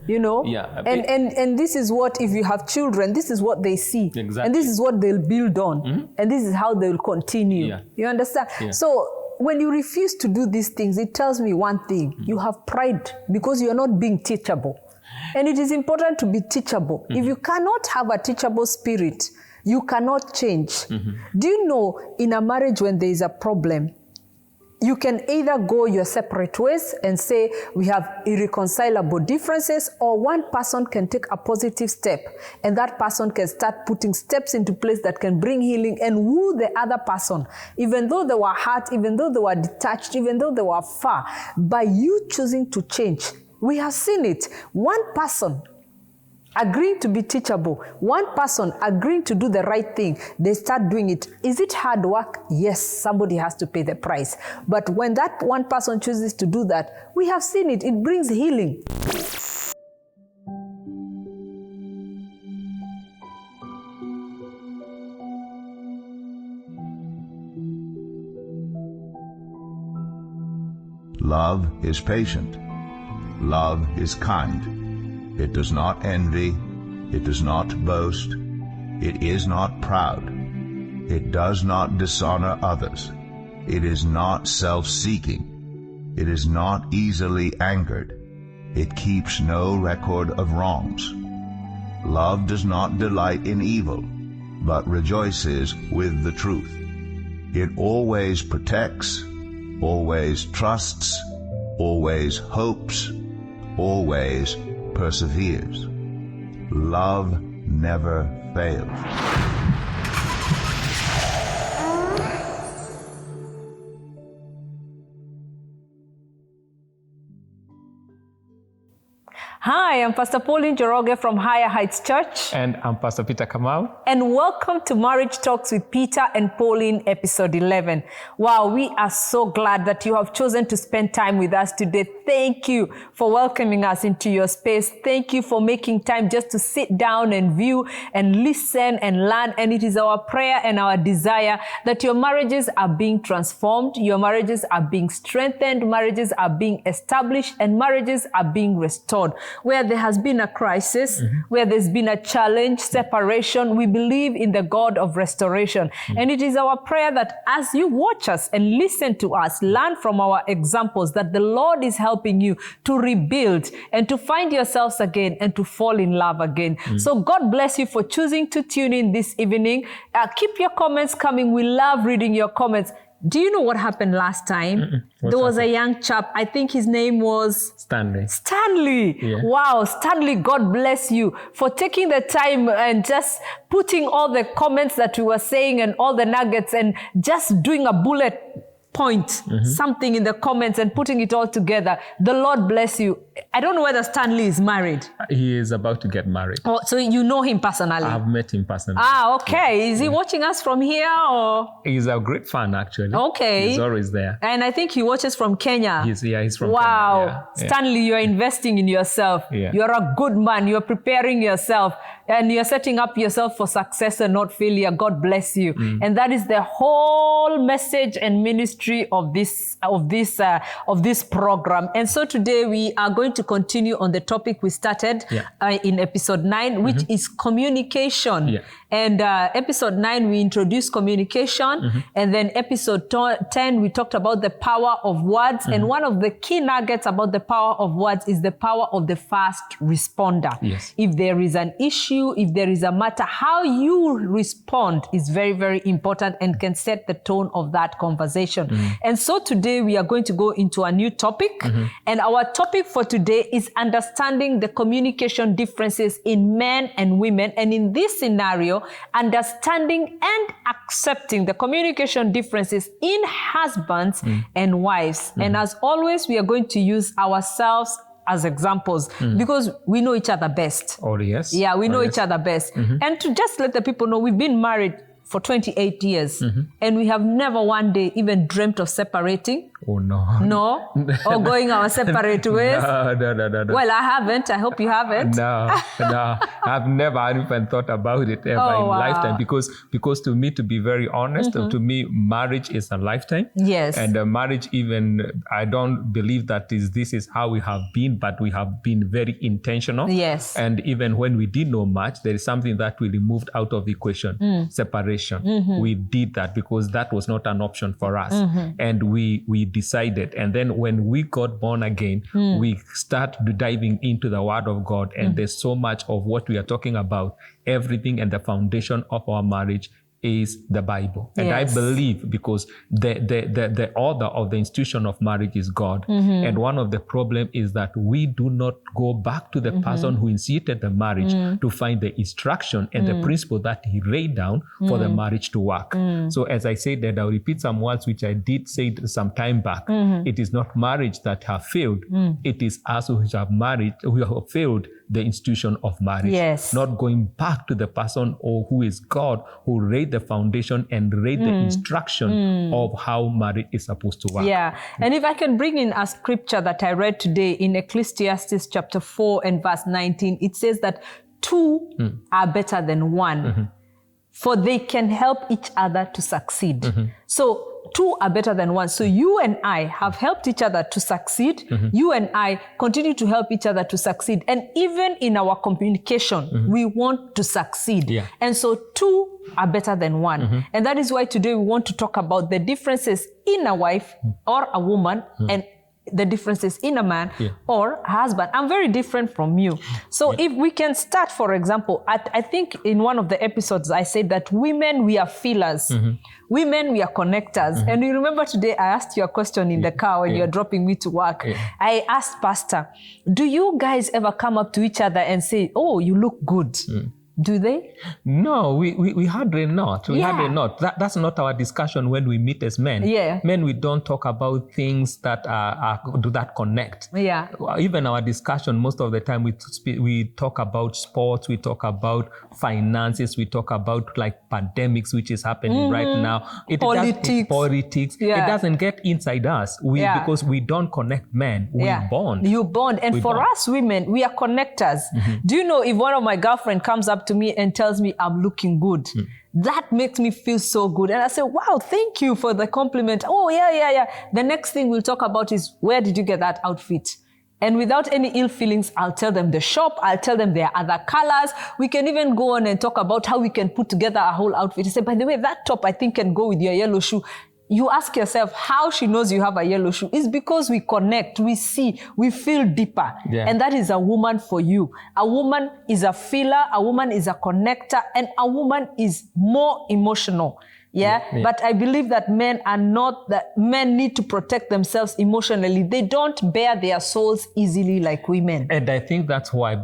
you know? Yeah. And this is what, if you have children, this is what they see. Exactly. And this is what they'll build on. And this is how they'll continue. Yeah. You understand? Yeah. So when you refuse to do these things, it tells me one thing. You have pride because you're not being teachable. And it is important to be teachable. If you cannot have a teachable spirit, you cannot change. Do you know, in a marriage when there is a problem, you can either go your separate ways and say we have irreconcilable differences, or one person can take a positive step and that person can start putting steps into place that can bring healing and woo the other person. Even though they were hurt, even though they were detached, even though they were far, by you choosing to change. We have seen it. One person agreeing to be teachable, one person agreeing to do the right thing, they start doing it. Is it hard work? Yes, somebody has to pay the price. But when that one person chooses to do that, we have seen it. It brings healing. Love is patient. Love is kind. It does not envy. It does not boast. It is not proud. It does not dishonor others. It is not self-seeking. It is not easily angered. It keeps no record of wrongs. Love does not delight in evil, but rejoices with the truth. It always protects, always trusts, always hopes, always perseveres. Love never fails. Hi, I'm Pastor Pauline Njoroge from Higher Heights Church. And I'm Pastor Peter Kamau. And welcome to Marriage Talks with Peter and Pauline, episode 11. Wow, we are so glad that you have chosen to spend time with us today. Thank you for welcoming us into your space. Thank you for making time just to sit down and view and listen and learn. And it is our prayer and our desire that your marriages are being transformed, your marriages are being strengthened, marriages are being established, and marriages are being restored. Where there has been a crisis, where there's been a challenge, separation, we believe in the God of restoration. And it is our prayer that as you watch us and listen to us, learn from our examples, that the Lord is helping you to rebuild and to find yourselves again and to fall in love again. So God bless you for choosing to tune in this evening. Keep your comments coming. We love reading your comments. Do you know what happened last time? There was a young chap, I think his name was Stanley. Yeah. Wow, Stanley, God bless you for taking the time and just putting all the comments that we were saying and all the nuggets and just doing a bullet point, something in the comments and putting it all together. The Lord bless you. I don't know whether Stanley is married. He is about to get married. Oh, so you know him personally? I've met him personally. Ah, okay. Is he watching us from here or? He's a great fan, actually. Okay. He's always there. And I think he watches from Kenya. He's from wow. Kenya. Yeah. Stanley, you're investing in yourself. Yeah. You're a good man. You're preparing yourself and you're setting up yourself for success and not failure. God bless you. And that is the whole message and ministry of this program. And so today we are going to continue on the topic we started in episode 9, which is communication. Yeah. And episode 9, we introduced communication. And then episode 10, we talked about the power of words. And one of the key nuggets about the power of words is the power of the fast responder. Yes. If there is an issue, if there is a matter, how you respond is very, very important and can set the tone of that conversation. And so today we are going to go into a new topic. And our topic for today is understanding the communication differences in men and women. And in this scenario, understanding and accepting the communication differences in husbands and wives. And as always, we are going to use ourselves as examples because we know each other best. Oh, yes. Yeah, we know each other best. And to just let the people know, we've been married for 28 years and we have never one day even dreamt of separating. Oh, no. No? Or going our separate ways? No. Well, I haven't. I hope you haven't. No. I've never even thought about it ever in lifetime because to me, to be very honest, to me, marriage is a lifetime. Yes. And marriage, even, I don't believe that this is how we have been, but we have been very intentional. Yes. And even when we did not match, there is something that we removed out of the equation, separation. We did that because that was not an option for us. And we decided. And then when we got born again, we start diving into the Word of God. And there's so much of what we are talking about, everything and the foundation of our marriage is the Bible. And I believe because the author of the institution of marriage is God. And one of the problems is that we do not go back to the person who initiated the marriage to find the instruction and the principle that he laid down for the marriage to work. So as I said that, I'll repeat some words which I did say some time back. It is not marriage that have failed. It is us who have married, who have failed the institution of marriage. Yes. Not going back to the person or who is God, who laid the foundation and laid the instruction of how marriage is supposed to work. Yeah. And if I can bring in a scripture that I read today in Ecclesiastes chapter 4 and verse 19, it says that two are better than one, for they can help each other to succeed. So two are better than one. So you and I have helped each other to succeed. You and I continue to help each other to succeed. And even in our communication, we want to succeed. Yeah. And so two are better than one. And that is why today we want to talk about the differences in a wife or a woman and the differences in a man or a husband. I'm very different from you. So if we can start, for example, I think in one of the episodes I said that women, we are feelers. Women, we are connectors. And you remember today I asked you a question in the car when you're dropping me to work. I asked Pastor, do you guys ever come up to each other and say, oh, you look good? Do they? No, we hardly not. We hardly not. That's not our discussion when we meet as men. Yeah. Men, we don't talk about things that do that connect. Yeah. Even our discussion, most of the time, we talk about sports, we talk about finances, we talk about like pandemics, which is happening right now. Politics. Yeah. It doesn't get inside us. Because we don't connect men. We bond. You bond. And for us women, we are connectors. Do you know if one of my girlfriend comes up to me and tells me I'm looking good, that makes me feel so good. And I say, wow, thank you for the compliment. Oh, yeah. The next thing we'll talk about is, where did you get that outfit? And without any ill feelings, I'll tell them the shop. I'll tell them there are other colors. We can even go on and talk about how we can put together a whole outfit. I say, by the way, that top I think can go with your yellow shoe. You ask yourself how she knows you have a yellow shoe. It's because we connect, we see, we feel deeper. Yeah. And that is a woman for you. A woman is a feeler, a woman is a connector, and a woman is more emotional. Yeah? But I believe that men are not, that men need to protect themselves emotionally. They don't bare their souls easily like women. And I think that's why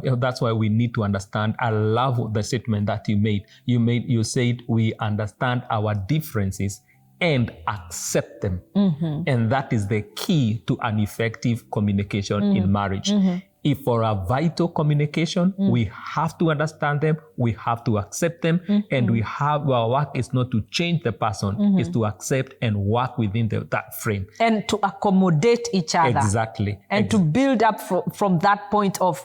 we need to understand. I love the statement that you made. You said we understand our differences and accept them. And that is the key to an effective communication in marriage. If for a vital communication, we have to understand them, we have to accept them, and our work is not to change the person, it's to accept and work within that frame. And to accommodate each other. Exactly. And to build up from that point of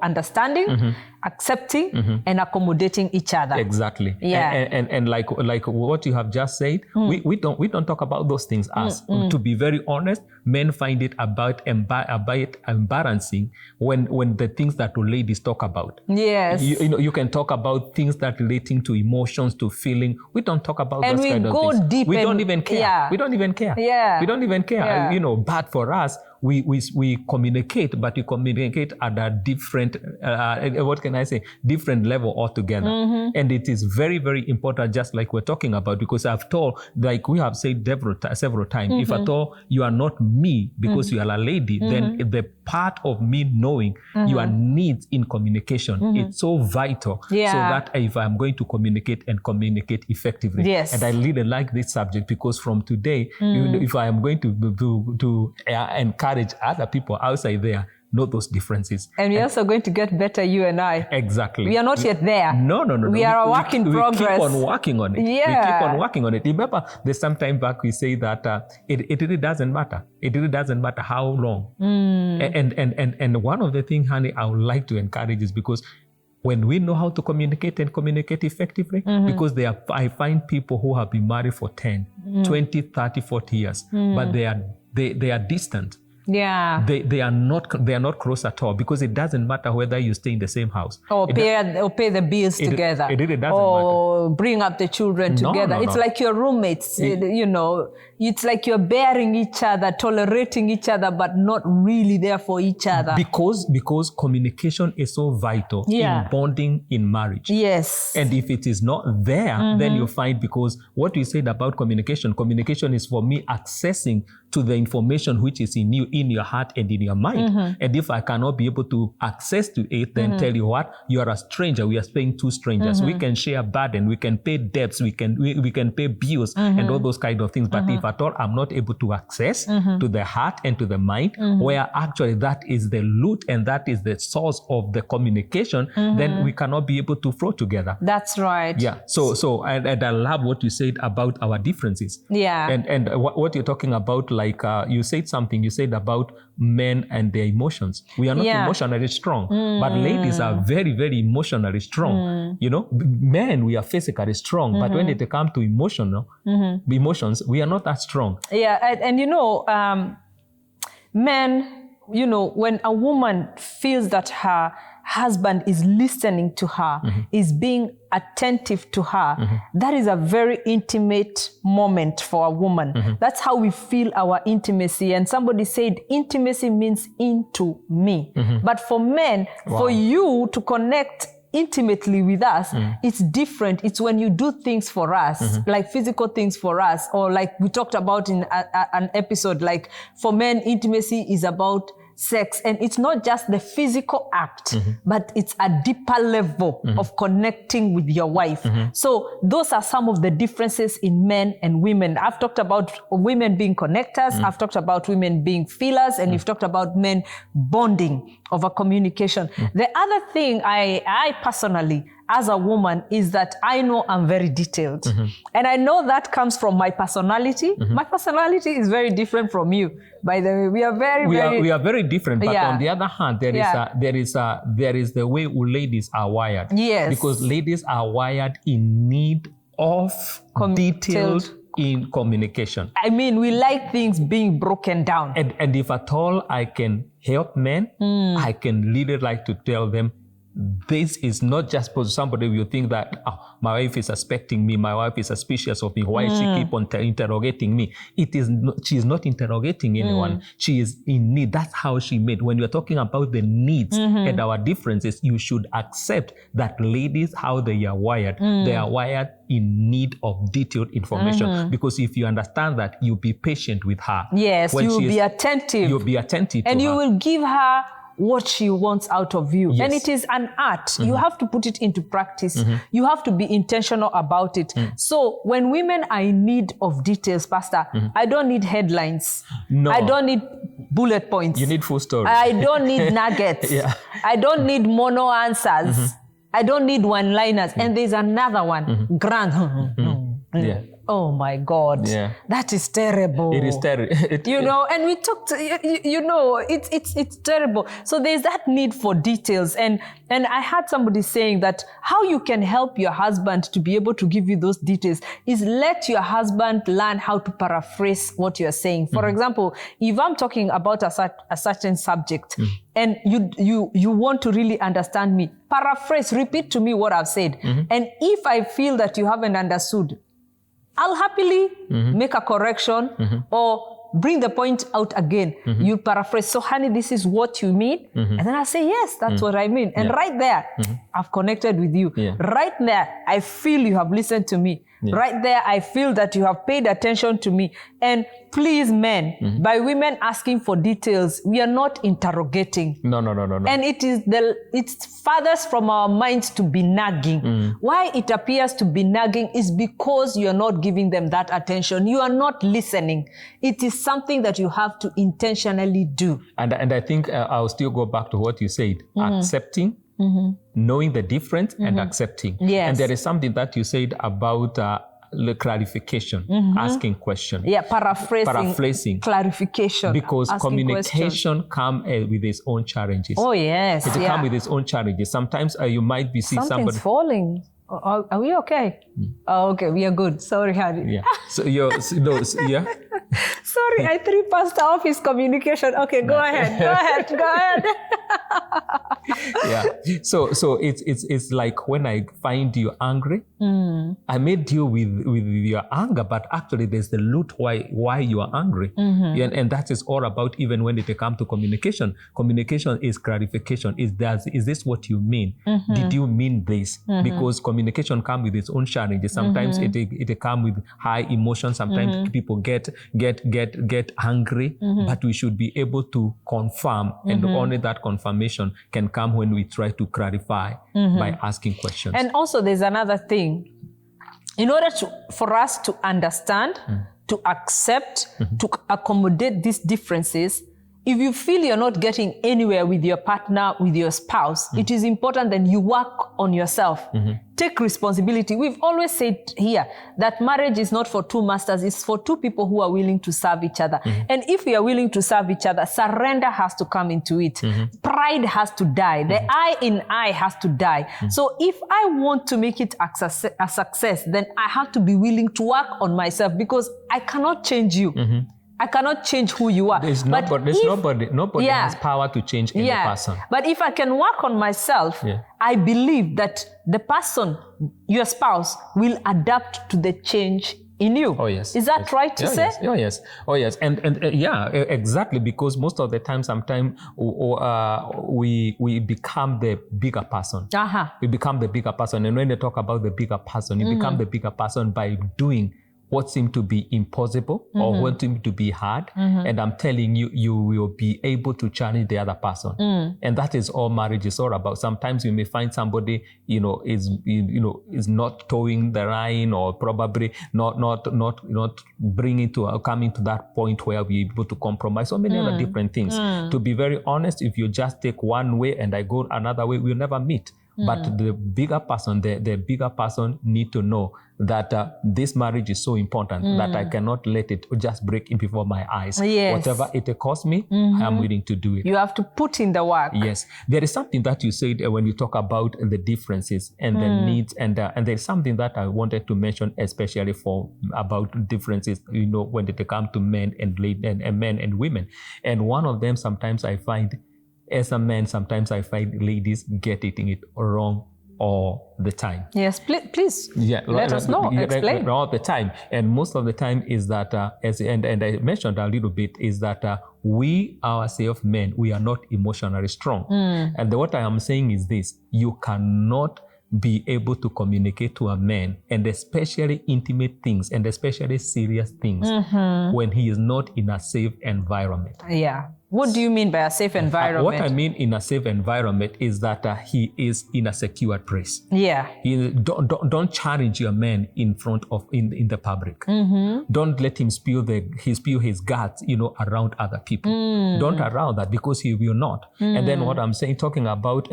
understanding, accepting, and accommodating each other. Exactly. Yeah. And like what you have just said, we don't talk about those things as. To be very honest, men find it about embarrassing when the things that ladies talk about. Yes. You can talk about things that relating to emotions, to feeling. We don't talk about and those kind of things. And we go deep. We don't even care. Yeah. We don't even care. Yeah. We don't even care. Yeah. But for us, we communicate, but we communicate at a different, different level altogether. And it is very, very important, just like we're talking about, because I've told, like we have said several times, if at all you are not me because you are a lady, then the part of me knowing your needs in communication, it's so vital. So that if I'm going to communicate and communicate effectively. Yes. And I really like this subject because from today, if I am going to encourage other people outside there, know those differences. And we're also going to get better, you and I. Exactly. We are not yet there. No. We are a work in progress. We keep on working on it. Yeah. We keep on working on it. Remember, there's some time back we say that it really doesn't matter. It really doesn't matter how long. And one of the things, honey, I would like to encourage is because when we know how to communicate and communicate effectively, because I find people who have been married for 10, 20, 30, 40 years, but they are distant. Yeah. They are not close at all, because it doesn't matter whether you stay in the same house or pay the bills together. It really doesn't or bring up the children together. It's like your roommates, you know. It's like you're bearing each other, tolerating each other, but not really there for each other. Because communication is so vital in bonding in marriage. Yes. And if it is not there, then you find, because what you said about communication is for me accessing to the information which is in you, in your heart and in your mind. And if I cannot be able to access to it, then tell you what, you are a stranger. We are staying two strangers. We can share burden, we can pay debts, we can pay bills and all those kind of things. But if at all I'm not able to access to the heart and to the mind, where actually that is the root and that is the source of the communication, then we cannot be able to flow together. That's right. Yeah. So and I love what you said about our differences. Yeah. And what you're talking about, like you said about men and their emotions. We are not emotionally strong, but ladies are very, very emotionally strong. You know, men, we are physically strong, but when it comes to emotions, we are not that strong. Yeah, and you know, men, you know, when a woman feels that her husband is listening to her, is being attentive to her, that is a very intimate moment for a woman. That's how we feel our intimacy. And somebody said intimacy means into me. But for men, for you to connect intimately with us, it's different. It's when you do things for us, like physical things for us, or like we talked about in an episode, like for men, intimacy is about sex, and it's not just the physical act, but it's a deeper level of connecting with your wife. So those are some of the differences in men and women. I've talked about women being connectors, I've talked about women being feelers, and you've talked about men bonding over communication. The other thing I personally, as a woman, is that I know I'm very detailed. And I know that comes from my personality. My personality is very different from you. By the way, we are very different. But on the other hand, there is the way ladies are wired. Yes. Because ladies are wired in need of detailed in communication. I mean, we like things being broken down. And if at all I can help men, I can really like to tell them, this is not just for somebody will think that my wife is suspecting me, my wife is suspicious of me, why she keep on interrogating me. She is not interrogating anyone. She is in need. That's how she made. When you're talking about the needs and our differences, you should accept that ladies, how they are wired, they are wired in need of detailed information. Because if you understand that, you'll be patient with her. Yes, you'll be attentive. You'll be attentive and to you her. will give her what she wants out of you. Yes. And it is an art. You have to put it into practice. You have to be intentional about it. So when women are in need of details, Pastor, I don't need headlines. No. I don't need bullet points. You need full story. I don't need nuggets. I don't need mono answers. I don't need one-liners. And there's another one. Grand. Oh my God. That is terrible. It is terrible. You know, and we talked, you know, it's terrible. So there's that need for details. And I had somebody saying that how you can help your husband to be able to give you those details is let your husband learn how to paraphrase what you're saying. For example, if I'm talking about a certain subject and you want to really understand me, paraphrase, repeat to me what I've said. And if I feel that you haven't understood, I'll happily make a correction or bring the point out again. You paraphrase. So, honey, this is what you mean. And then I'll say, yes, that's what I mean. And right there, I've connected with you. Right there, I feel you have listened to me. Right there, I feel that you have paid attention to me. And please, men, by women asking for details, we are not interrogating. No. And it's furthest from our minds to be nagging. Why it appears to be nagging is because you are not giving them that attention. You are not listening. It is something that you have to intentionally do. And I think I'll still go back to what you said, accepting, knowing the difference and accepting. Yes. And there is something that you said about the clarification, asking questions. Yeah, paraphrasing. Clarification. Because communication questions. comes with its own challenges. Oh, yes. It comes with its own challenges. Sometimes you might be seeing Something's somebody. falling. Are we okay? Oh, okay, we are good. Sorry, Harry. Yeah. So yeah. Sorry, I threw Pastor off his communication. Okay, go ahead. Yeah. So it's like when I find you angry, I may deal with your anger, but actually there's the root why you are angry. And that is all about, even when it comes to communication. Communication is clarification. Is this what you mean? Did you mean this? Because communication comes with its own challenges. Sometimes it comes with high emotion. Sometimes people get angry, but we should be able to confirm, and only that confirmation can come when we try to clarify by asking questions. And also there's another thing. In order for us to understand, to accept, to accommodate these differences, if you feel you're not getting anywhere with your partner, with your spouse, it is important that you work on yourself. Take responsibility. We've always said here that marriage is not for two masters, it's for two people who are willing to serve each other. And if we are willing to serve each other, surrender has to come into it. Pride has to die. The I in I has to die. So if I want to make it a success, then I have to be willing to work on myself, because I cannot change you. I cannot change who you are. Nobody has power to change any person. But if I can work on myself, I believe that the person, your spouse, will adapt to the change in you. Oh, yes. Is that right to say? Yes. Oh, yes. And exactly, because most of the time, sometimes we become the bigger person. We become the bigger person. And when they talk about the bigger person, you become the bigger person by doing what seemed to be impossible or what seemed to be hard. And I'm telling you, you will be able to challenge the other person. And that is all marriage is all about. Sometimes you may find somebody, is not towing the line, or probably not coming to that point where we're able to compromise. So many other different things. To be very honest, if you just take one way and I go another way, we'll never meet. But the bigger person, the bigger person need to know that this marriage is so important that I cannot let it just break in before my eyes. Yes. Whatever it costs me, I am willing to do it. You have to put in the work. Yes. There is something that you said when you talk about the differences and the needs, and there's something that I wanted to mention, especially about differences, when they come to men and men and women. And one of them, sometimes I find, as a man, sometimes I find ladies getting it wrong all the time. Yes, please let us know. Explain. All the time. And most of the time is that, and I mentioned a little bit, is that we ourselves, men, we are not emotionally strong. And what I am saying is this: you cannot be able to communicate to a man, and especially intimate things, and especially serious things, when he is not in a safe environment. Yeah. What do you mean by a safe environment? What I mean in a safe environment is that he is in a secure place. Yeah. Don't challenge your man in front of in the public. Don't let him spill his guts, around other people. Don't allow that, because he will not. And then what I'm saying, talking about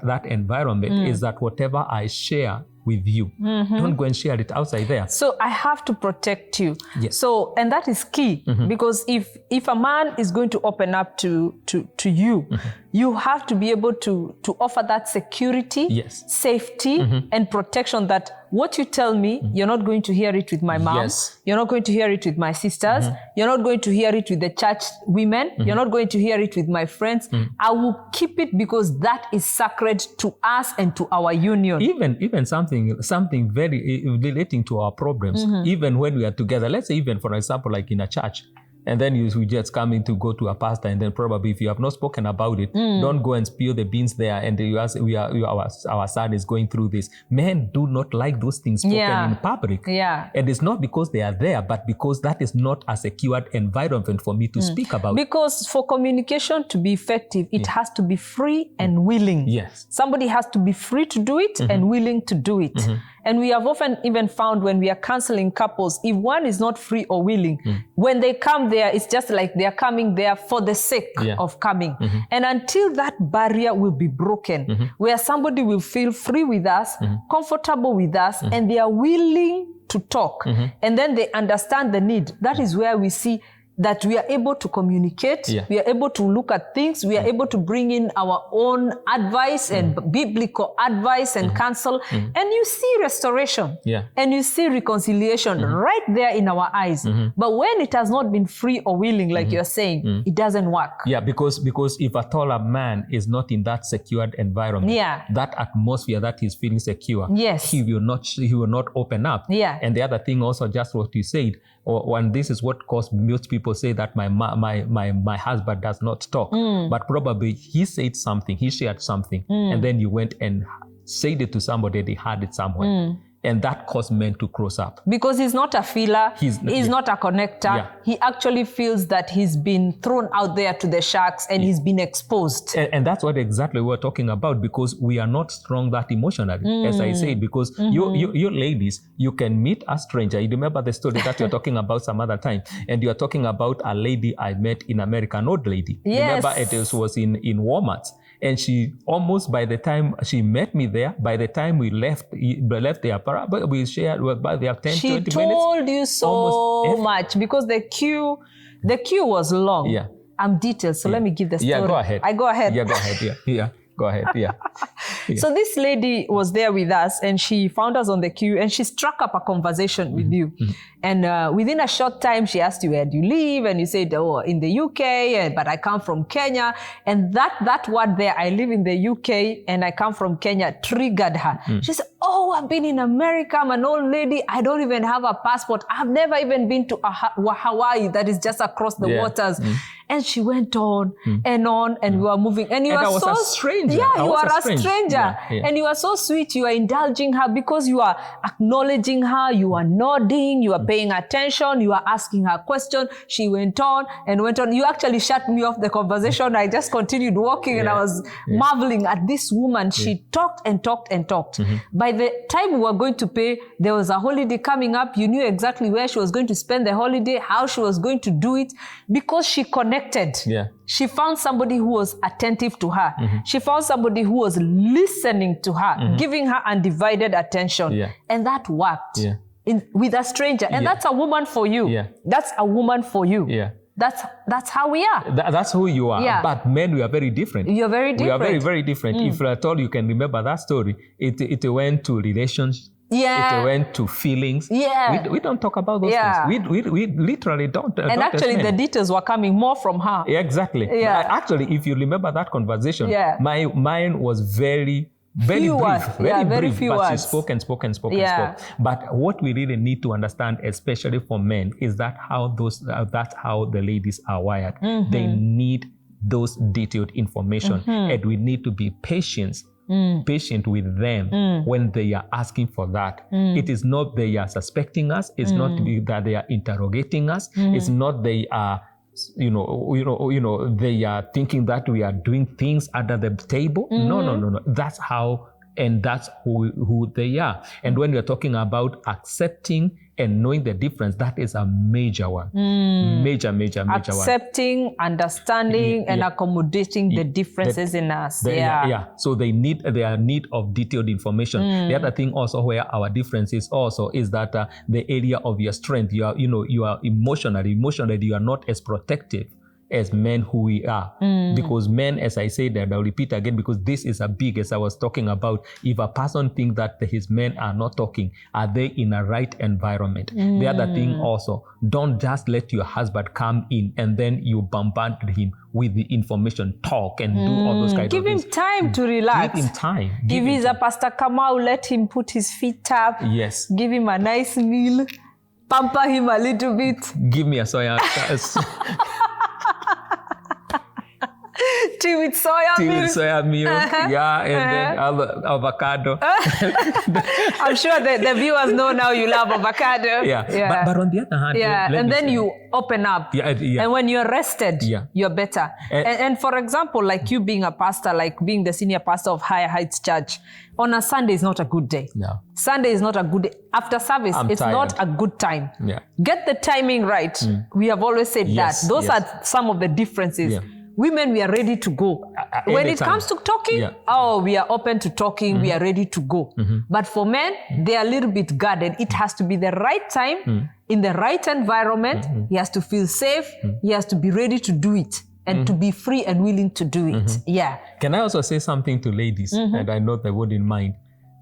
that environment is that whatever I share with you, don't go and share it outside there. So I have to protect you. Yes. So, and that is key, because if a man is going to open up to you, you have to be able to offer that security, safety, and protection, that what you tell me, you're not going to hear it with my mom. Yes. You're not going to hear it with my sisters. You're not going to hear it with the church women. You're not going to hear it with my friends. I will keep it, because that is sacred to us and to our union. Even something very relating to our problems, even when we are together. Let's say, even for example, like in a church, And then you just come in to go to a pastor, and then probably if you have not spoken about it, don't go and spill the beans there. And you ask, our son is going through this. Men do not like those things spoken in public. Yeah. And it's not because they are there, but because that is not a secured environment for me to speak about. Because for communication to be effective, it has to be free and willing. Yes. Somebody has to be free to do it and willing to do it. And we have often even found when we are counseling couples, if one is not free or willing, when they come there, it's just like they are coming there for the sake of coming. And until that barrier will be broken, where somebody will feel free with us, comfortable with us, and they are willing to talk, and then they understand the need, that is where we see that we are able to communicate, we are able to look at things, we are able to bring in our own advice and biblical advice and counsel, and you see restoration, and you see reconciliation right there in our eyes. But when it has not been free or willing, like you're saying, it doesn't work. Yeah, because if at all a man is not in that secured environment, that atmosphere that he's feeling secure, he will not open up. And the other thing also, just what you said, and this is what caused most people say that my husband does not talk, but probably he said something, he shared something, and then you went and said it to somebody, they heard it somewhere. And that caused men to cross up. Because he's not a feeler, he's not a connector. He actually feels that he's been thrown out there to the sharks and he's been exposed. And that's what exactly we're talking about, because we are not strong that emotionally, as I said, because you ladies, you can meet a stranger. You remember the story that you're talking about some other time, and you're talking about a lady I met in America, an old lady. Remember it was in Walmart. And she almost, by the time she met me there, by the time we left there, we shared about there 10, 20 minutes. She told you so much because the queue was long. Yeah. I'm detailed, so let me give the story. Yeah, go ahead. I go ahead. Yeah, go ahead. Yeah. Go ahead. Yeah. So this lady was there with us, and she found us on the queue, and she struck up a conversation with you. And within a short time, she asked you, where do you live? And you said, oh, in the UK, but I come from Kenya. And that word there, I live in the UK and I come from Kenya, triggered her. She said, oh, I've been in America. I'm an old lady. I don't even have a passport. I've never even been to Hawaii, that is just across the waters. And she went on, and we were moving. And you are so a stranger. Yeah, you are a stranger. And you are so sweet. You are indulging her because you are acknowledging her. You are nodding. You are paying attention. You are asking her question. She went on and went on. You actually shut me off the conversation. I just continued walking, and I was marveling at this woman. She talked and talked and talked. By the time we were going to pay, there was a holiday coming up. You knew exactly where she was going to spend the holiday, how she was going to do it, because she connected. She found somebody who was attentive to her. She found somebody who was listening to her, giving her undivided attention. And that worked with a stranger. And that's a woman for you. That's a woman for you. That's how we are. That's who you are. But men, we are very different. You're very different. We are very, very different. If at all you can remember that story, it went to relations. It went to feelings. We don't talk about those things. We literally don't. And actually, the details were coming more from her. Exactly. Actually, if you remember that conversation, mine was very brief, but she spoke. But what we really need to understand, especially for men, is that that's how the ladies are wired. They need those detailed information, and we need to be patient with them when they are asking for that. It is not they are suspecting us. It's not that they are interrogating us. It's not they are, they are thinking that we are doing things under the table. No. That's how, and that's who they are. And when you're talking about accepting and knowing the difference, that is a major one. Major Accepting, one. understanding, and accommodating the differences in us. So they need their need of detailed information. The other thing also where our difference is also is that the area of your strength, you are emotionally, you are not as protective as men who we are. Because men, as I said, and I'll repeat again, because this is a big, as I was talking about, if a person thinks that his men are not talking, are they in a right environment? The other thing also, don't just let your husband come in and then you bombard him with the information, talk and do all those kinds of things. Give him time to relax. Give him time. If he's a Pastor Kamau, let him put his feet up. Yes. Give him a nice meal. Pamper him a little bit. Give me a soya Tea with soya milk. Yeah, and then avocado. I'm sure the viewers know now you love avocado. Yeah. But on the other hand, and then you open up. And when you're rested, you're better. And for example, like you being a pastor, like being the senior pastor of Higher Heights Church, on a Sunday is not a good day. No. Sunday is not a good day. After service, it's tired. not a good time. Yeah. Get the timing right. We have always said that. Those are some of the differences. Yeah. Women, we are ready to go. When it comes to talking, we are open to talking. We are ready to go. But for men, they are a little bit guarded. It has to be the right time, in the right environment. He has to feel safe. He has to be ready to do it and to be free and willing to do it. Yeah. Can I also say something to ladies? And I know they wouldn't mind.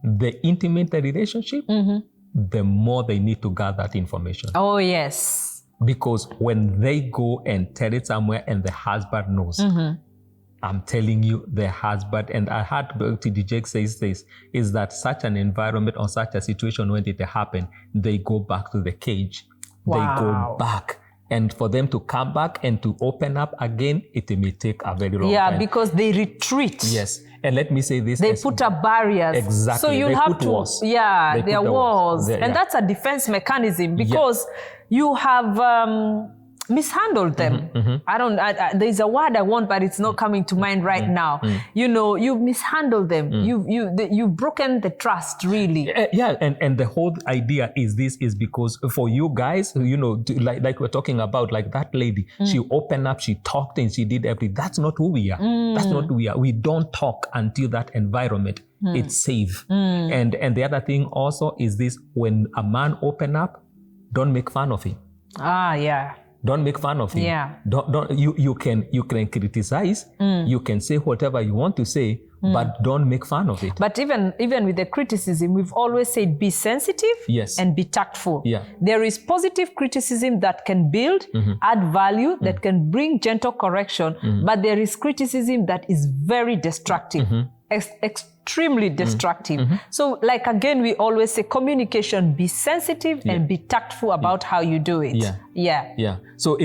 The intimate the relationship, the more they need to gather that information. Oh, yes. Because when they go and tell it somewhere and the husband knows, I'm telling you, the husband, and I heard T.D. Jakes says this, is that such an environment or such a situation when it happened, they go back to the cage. Wow. They go back. And for them to come back and to open up again, it may take a very long time. Yeah, because they retreat. Yes. And let me say this. They put up barriers. Exactly. So you have to, walls. there are walls. And that's a defense mechanism because you have mishandled them. There's a word I want, but it's not coming to mind right now. You know, you've mishandled them. You've broken the trust, really. And the whole idea is this is because for you guys, you know, like we're talking about, like that lady, she opened up, she talked and she did everything. That's not who we are. That's not who we are. We don't talk until that environment it's safe. And the other thing also is this: when a man open up, don't make fun of him. Don't make fun of him. Yeah. You can criticize. You can say whatever you want to say, but don't make fun of it. But even with the criticism, we've always said be sensitive and be tactful. Yeah. There is positive criticism that can build, add value, that can bring gentle correction, but there is criticism that is very destructive. Extremely destructive. So like again, we always say communication, be sensitive and be tactful about how you do it. Yeah. So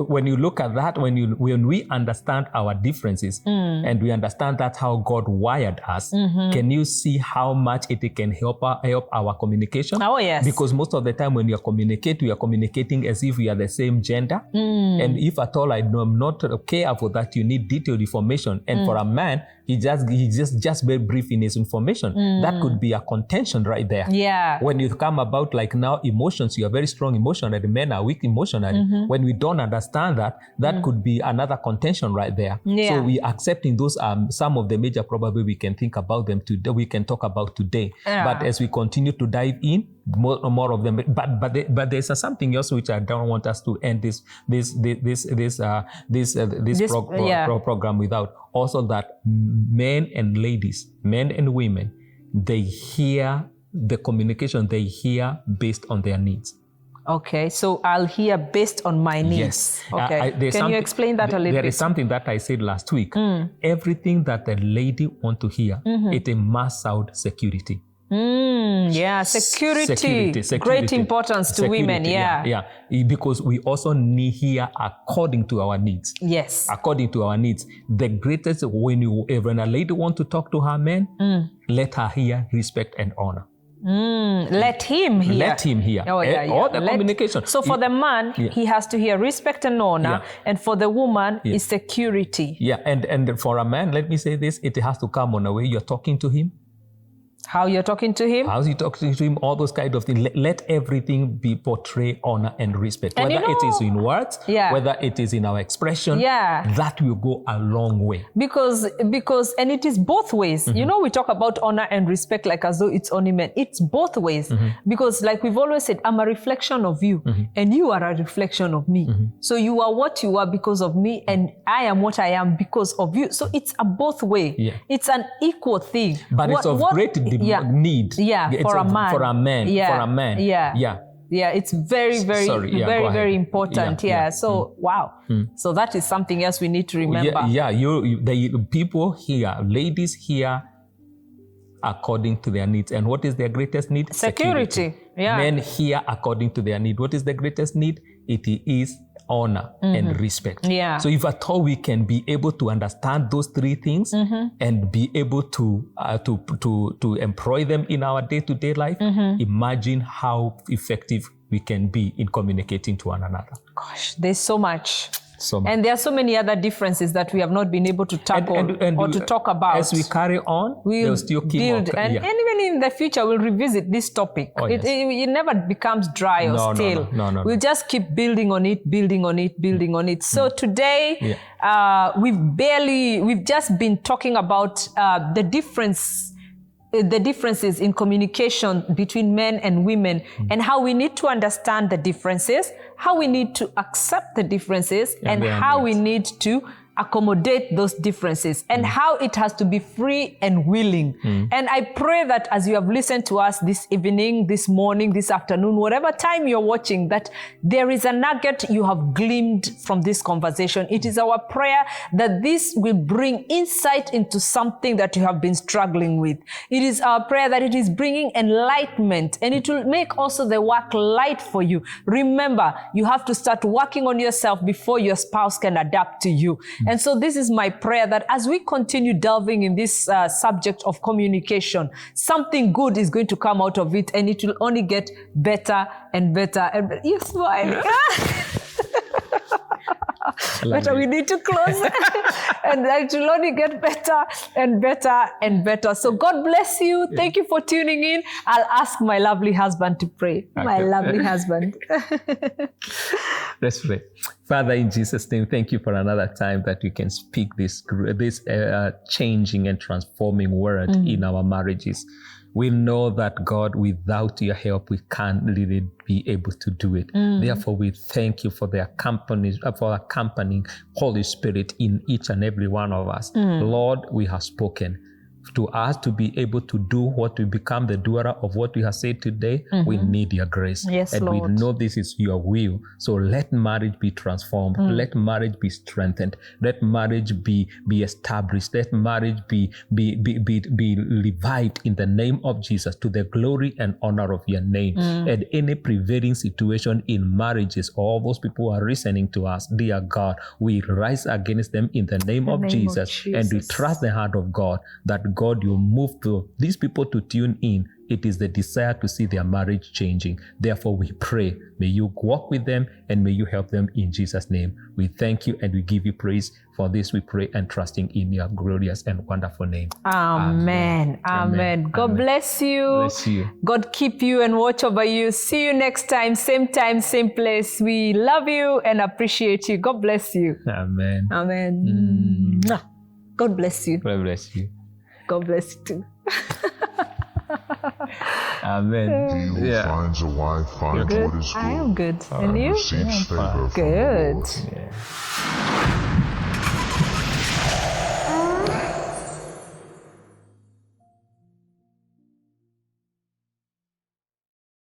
when you look at that, when we understand our differences and we understand that's how God wired us, can you see how much it can help our communication? Oh yes. Because most of the time when we are communicating as if we are the same gender. And if at all I'm not careful that you need detailed information. And for a man, he just very brief in his information. That could be a contention right there. Yeah. When you come about like now emotions, you are very strong emotionally, men are weak emotionally. When we don't understand that could be another contention right there. Yeah. So we accepting those some of the major probably we can think about them today, we can talk about today. But as we continue to dive in, more of them. But there's something else which I don't want us to end this program without. Also that men and ladies, men and women, they hear the communication, they hear based on their needs. Okay, so I'll hear based on my needs. Yes. Okay. Can you explain that a little bit? There is something that I said last week. Everything that the lady want to hear, it must sound security. Security. Great importance to women. Yeah. Because we also need here according to our needs. Yes. According to our needs. The greatest, when a lady want to talk to her man, let her hear respect and honor. Let him hear. Let him hear. All the communication. So for the man, he has to hear respect and honor. And for the woman, is security. Yeah. And for a man, let me say this, it has to come on the way you're talking to him. How you're talking to him? How you talking to him, all those kind of things. Let everything be portray honor and respect. And whether it is in words, whether it is in our expression, that will go a long way. Because and it is both ways. You know, we talk about honor and respect like as though it's only men. It's both ways. Because like we've always said, I'm a reflection of you and you are a reflection of me. So you are what you are because of me and I am what I am because of you. So it's a both way. Yeah. It's an equal thing. But it's of great need. For a man. For a man. Yeah, it's very, very important. So, wow. So that is something else we need to remember. The people here, ladies here, according to their needs. And what is their greatest need? Security. Yeah. Men hear according to their need. What is the greatest need? It is honor and respect. Yeah. So if at all we can be able to understand those three things and be able to employ them in our day-to-day life, imagine how effective we can be in communicating to one another. Gosh, there's so much. So much. And there are so many other differences that we have not been able to tackle or to talk about. As we carry on, we'll still keep build. on. And even in the future, we'll revisit this topic. Oh, yes. It never becomes dry or stale. No. We'll just keep building on it. So today, we've just been talking about the differences in communication between men and women and how we need to understand the differences, how we need to accept the differences, and how we need to accommodate those differences, and how it has to be free and willing. And I pray that as you have listened to us this evening, this morning, this afternoon, whatever time you're watching, that there is a nugget you have gleaned from this conversation. It is our prayer that this will bring insight into something that you have been struggling with. It is our prayer that it is bringing enlightenment, and it will make also the work light for you. Remember, you have to start working on yourself before your spouse can adapt to you. And so this is my prayer that as we continue delving in this subject of communication, something good is going to come out of it, and it will only get better and better. And you're smiling. Better, we need to close. And it will only get better and better and better. So God bless you. Thank you for tuning in. I'll ask my lovely husband to pray. Okay. My lovely husband. Let's pray. Father, in Jesus' name, thank you for another time that we can speak this changing and transforming word in our marriages. We know that, God, without your help, we can't really be able to do it. Therefore, we thank you for the accompanying Holy Spirit in each and every one of us. Lord, we have spoken. To us to be able to do what we become the doer of what we have said today, we need your grace. Yes, and Lord. we know this is your will. So let marriage be transformed. Let marriage be strengthened. Let marriage be established. Let marriage be revived in the name of Jesus, to the glory and honor of your name. And any prevailing situation in marriages, all those people who are listening to us, dear God, we rise against them in the name of Jesus. And we trust the hand of God that God, you move to these people to tune in. It is the desire to see their marriage changing. Therefore, we pray, may you walk with them and may you help them in Jesus' name. We thank you and we give you praise for this. We pray and trusting in your glorious and wonderful name. Amen. Amen. God bless you. Bless you. God keep you and watch over you. See you next time, same place. We love you and appreciate you. God bless you. Amen. Amen. God bless you. God bless you. God bless you too. Amen. He who finds a wife finds what is good. I am good. And you? Receives favor from the Good. Lord. Yeah.